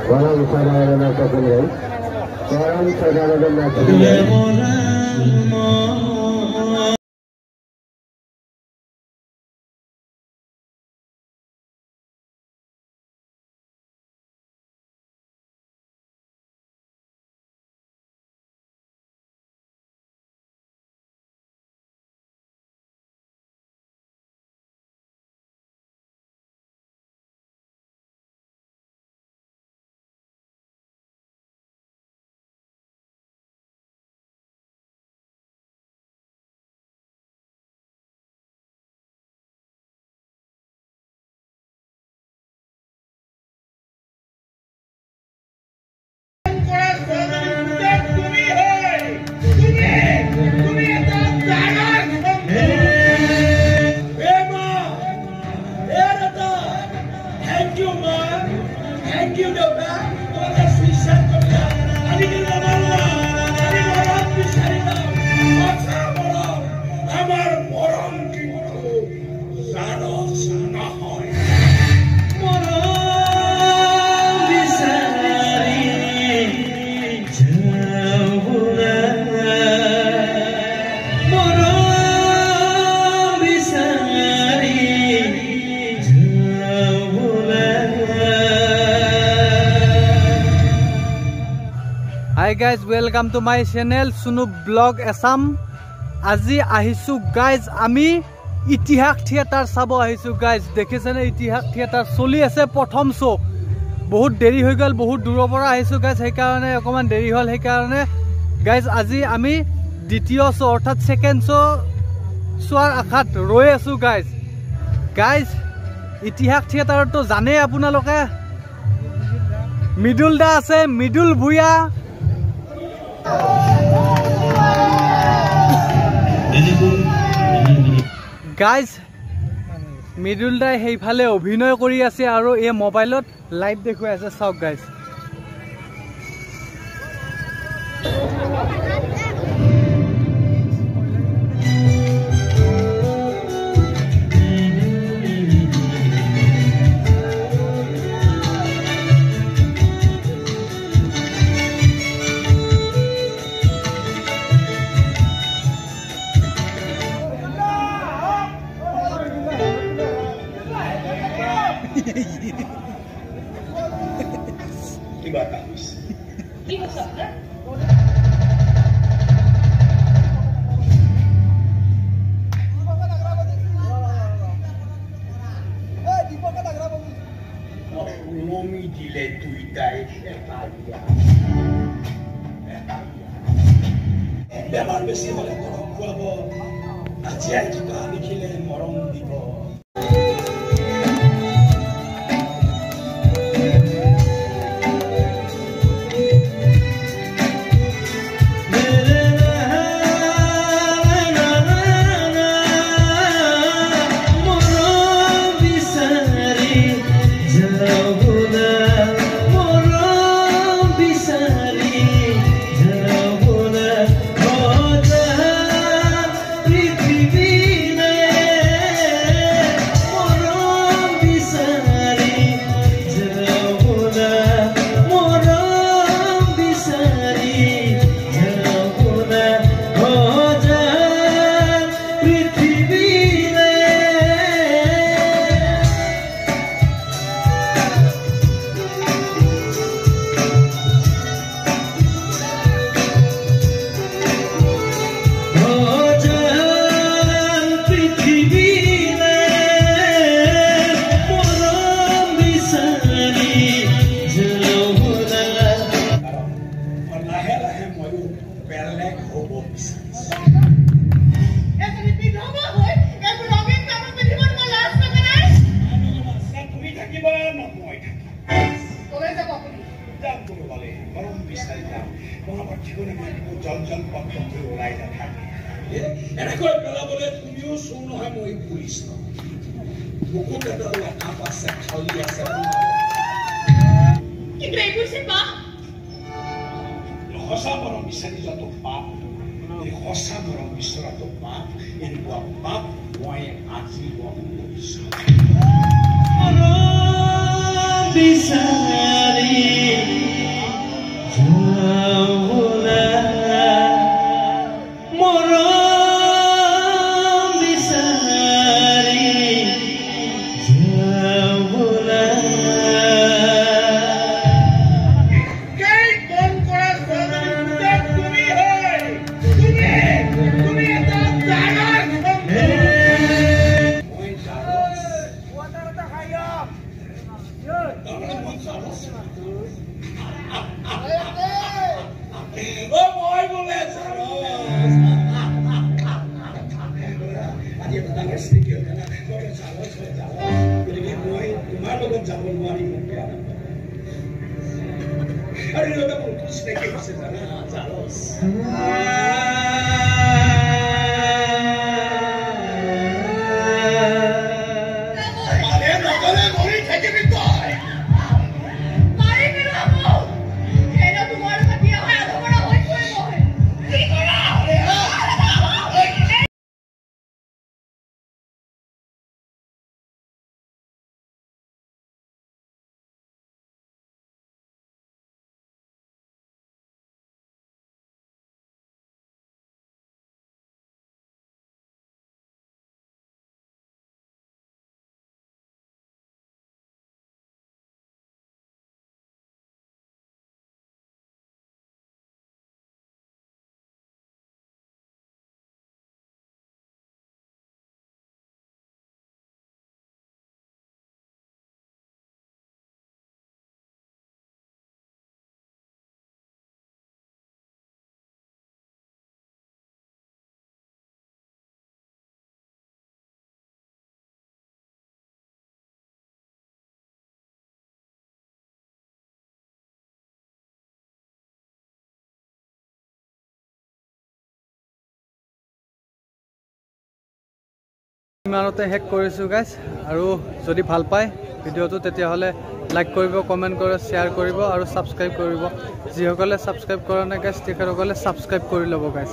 orang saudara mereka sendiri, orang saudara mereka sendiri. Hi guys, welcome to my channel Sunu Blog Assam. Aji ahisu guys, ami Itihak Theater sabo ahisu guys. Dekhesene Itihak Theater choli ase prothom show. Bahut deri hoi gel, bahut duror pora ahisu guys. Hei karone okoman deri hol, hei karone guys aji ami ditiyo show orthat second show soar akhat roi asu guys. Guys Itihak Theater to jane apunaloke Midul da ase, Midul Bhuya. Guys, Midul dai heifale obhinoy kori ase aro e mobilot live dekhoi ase sauk guys. Memang besi boleh korong kuabo, ajian juga nikile morong dibo. Bisari ইমানতে শেষ কৰিছোঁ guys আৰু যদি ভাল পায় ভিডিঅ'টো তেতিয়াহ'লে like কৰিব কমেণ্ট কৰিব শ্বেয়াৰ কৰিব আৰু ছাবস্ক্ৰাইব কৰিব যিসকলে ছাবস্ক্ৰাইব কৰা নাই গাইজ তেখেতসকলে ছাবস্ক্ৰাইব কৰি ল'ব গাইজ